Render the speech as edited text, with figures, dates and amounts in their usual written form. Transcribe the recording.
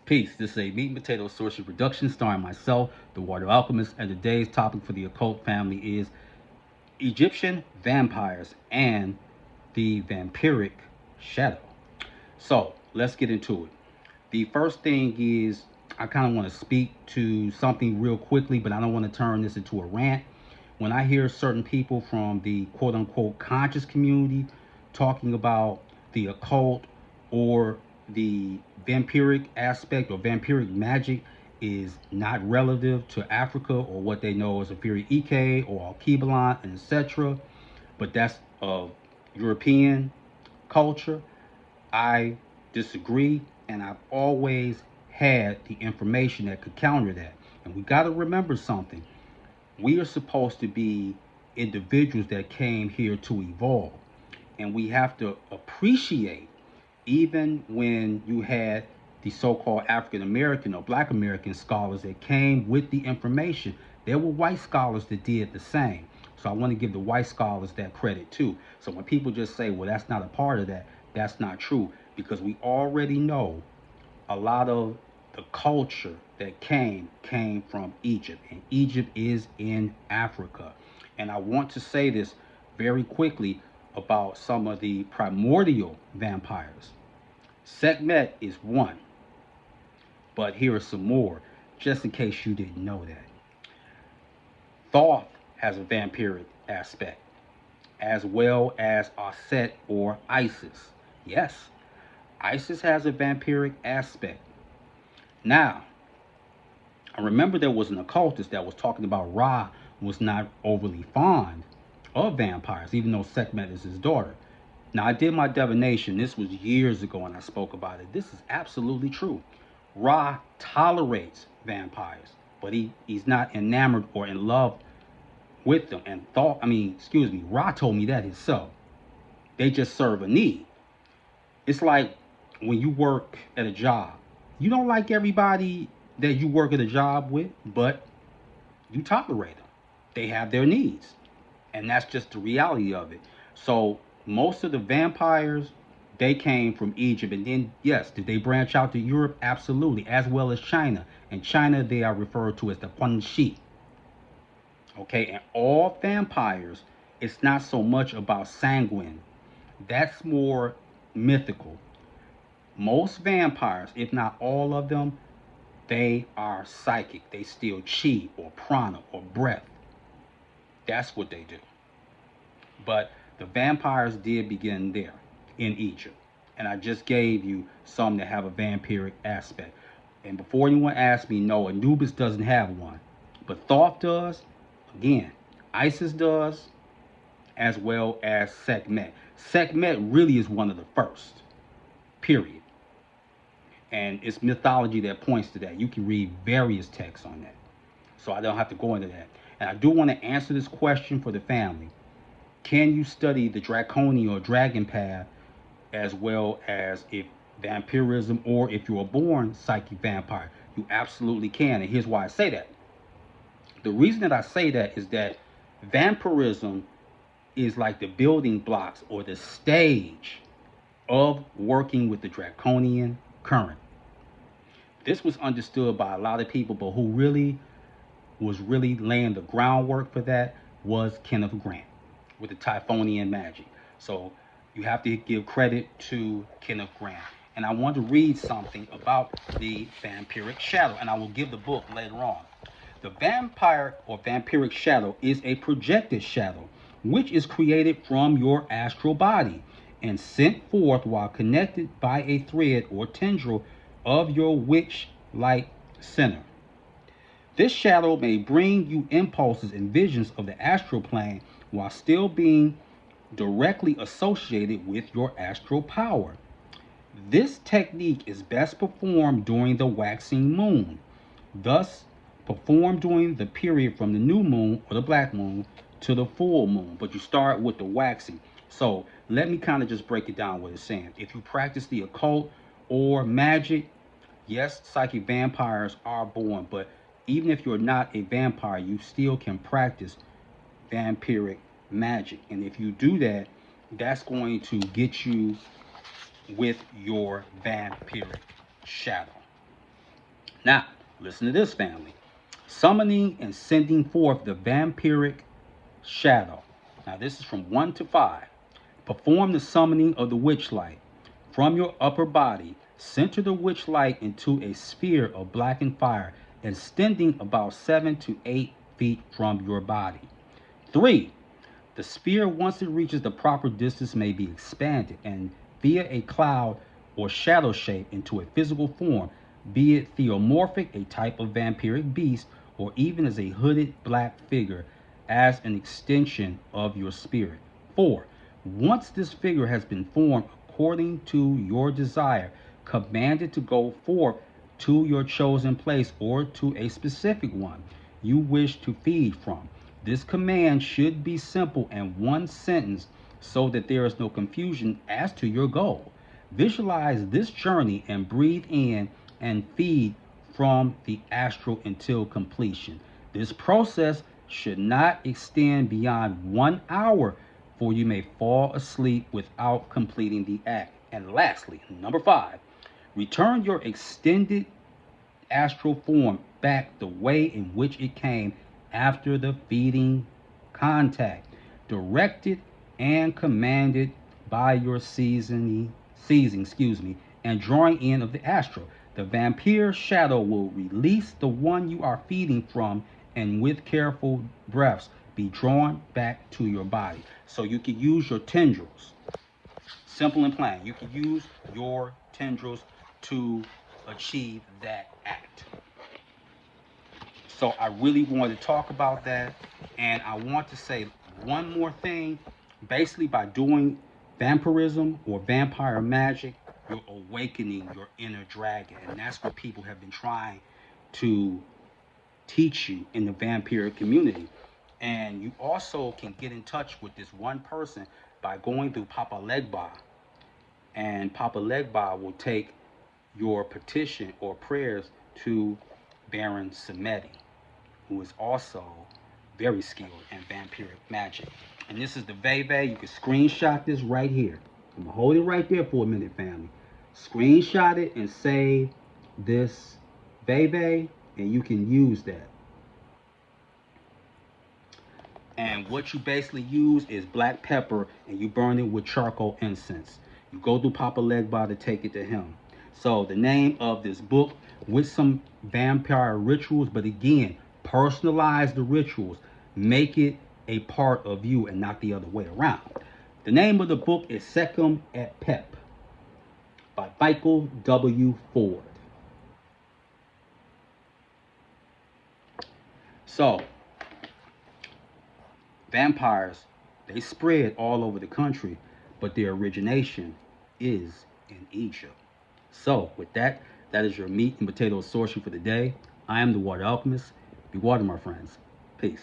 Peace. This is a meat and potato sorcery production starring myself, the Water Alchemist, and today's topic for the occult family is Egyptian vampires and the vampiric shadow. So let's get into it. The first thing is I kind of want to speak to something real quickly, but I don't want to turn this into a rant. When I hear certain people from the quote unquote conscious community talking about the occult or the vampiric aspect or vampiric magic is not relative to Africa or what they know as a Vampiric Ike or Alkebalon and etc. But that's European culture. I disagree, and I've always had the information that could counter that. And we got to remember something. We are supposed to be individuals that came here to evolve. And we have to appreciate, even when you had the so called African American or Black American scholars that came with the information, there were white scholars that did the same. So I want to give the white scholars that credit too. So when people just say, well, that's not a part of that, that's not true because we already know a lot of the culture that came from Egypt, and Egypt is in Africa. And I want to say this very quickly about some of the primordial vampires. Sekhmet is one, but here are some more, just in case you didn't know that. Thoth has a vampiric aspect, as well as Aset or Isis. Yes, Isis has a vampiric aspect. Now, I remember there was an occultist that was talking about Ra was not overly fond of vampires, even though Sekhmet is his daughter. Now, I did my divination. This was years ago, and I spoke about it. This is absolutely true. Ra tolerates vampires, but he's not enamored or in love with them. And excuse me, Ra told me that himself. They just serve a need. It's like when you work at a job. You don't like everybody that you work at a job with, but you tolerate them. They have their needs. And that's just the reality of it. So most of the vampires, they came from Egypt. And then, yes, did they branch out to Europe? Absolutely, as well as China. And China, they are referred to as the Guanxi. Okay, and all vampires, it's not so much about sanguine. That's more mythical. Most vampires, if not all of them, they are psychic. They steal chi or prana or breath. That's what they do. But the vampires did begin there in Egypt. And I just gave you some that have a vampiric aspect. And before anyone asks me, no, Anubis doesn't have one. But Thoth does. Again, Isis does, as well as Sekhmet. Sekhmet really is one of the first, period. And it's mythology that points to that. You can read various texts on that. So I don't have to go into that. And I do want to answer this question for the family. Can you study the Draconian or dragon path as well as if vampirism or if you're a born psychic vampire? You absolutely can. And here's why I say that. The reason that I say that is that vampirism is like the building blocks or the stage of working with the Draconian current. This was understood by a lot of people, but who really was really laying the groundwork for that was Kenneth Grant with the Typhonian magic. So you have to give credit to Kenneth Grant. And I want to read something about the vampiric shadow, and I will give the book later on. The vampire or vampiric shadow is a projected shadow, which is created from your astral body and sent forth while connected by a thread or tendril of your witch light center. This shadow may bring you impulses and visions of the astral plane while still being directly associated with your astral power. This technique is best performed during the waxing moon, thus performed during the period from the new moon or the black moon to the full moon. But you start with the waxing. So let me kind of just break it down what it's saying. If you practice the occult or magic, yes, psychic vampires are born, but even if you're not a vampire, you still can practice vampiric magic. And if you do that, that's going to get you with your vampiric shadow. Now, listen to this, family. Summoning and sending forth the vampiric shadow. Now, this is from 1 to 5. Perform the summoning of the witch light. From your upper body, center the witch light into a sphere of blackened fire, extending about 7 to 8 feet from your body. 3. The sphere, once it reaches the proper distance, may be expanded and via a cloud or shadow shape into a physical form, be it theomorphic, a type of vampiric beast, or even as a hooded black figure as an extension of your spirit. 4. Once this figure has been formed according to your desire, command it to go forth to your chosen place or to a specific one you wish to feed from. This command should be simple and one sentence so that there is no confusion as to your goal. Visualize this journey and breathe in and feed from the astral until completion. This process should not extend beyond 1 hour, for you may fall asleep without completing the act. And lastly, number 5, return your extended astral form back the way in which it came after the feeding contact, directed and commanded by your seizing, and drawing in of the astral. The vampire shadow will release the one you are feeding from, and with careful breaths be drawn back to your body. So you can use your tendrils. Simple and plain. You can use your tendrils to achieve that act. So I really wanted to talk about that. And I want to say one more thing. Basically, by doing vampirism or vampire magic, you're awakening your inner dragon. And that's what people have been trying to teach you in the vampiric community. And you also can get in touch with this one person by going through Papa Legba. And Papa Legba will take your petition or prayers to Baron Samedi, who is also very skilled in vampiric magic. And this is the Veve. You can screenshot this right here. I'm going to hold it right there for a minute, family. Screenshot it and save this Veve, and you can use that. And what you basically use is black pepper, and you burn it with charcoal incense. You go through Papa Legba to take it to him. So the name of this book, with some vampire rituals, but again, personalize the rituals. Make it a part of you and not the other way around. The name of the book is Secum et Pep by Michael W. Ford. So, vampires, they spread all over the country, but their origination is in Egypt. So, with that, that is your meat and potato sorcery for the day. I am the Water Alchemist. Be water, my friends. Peace.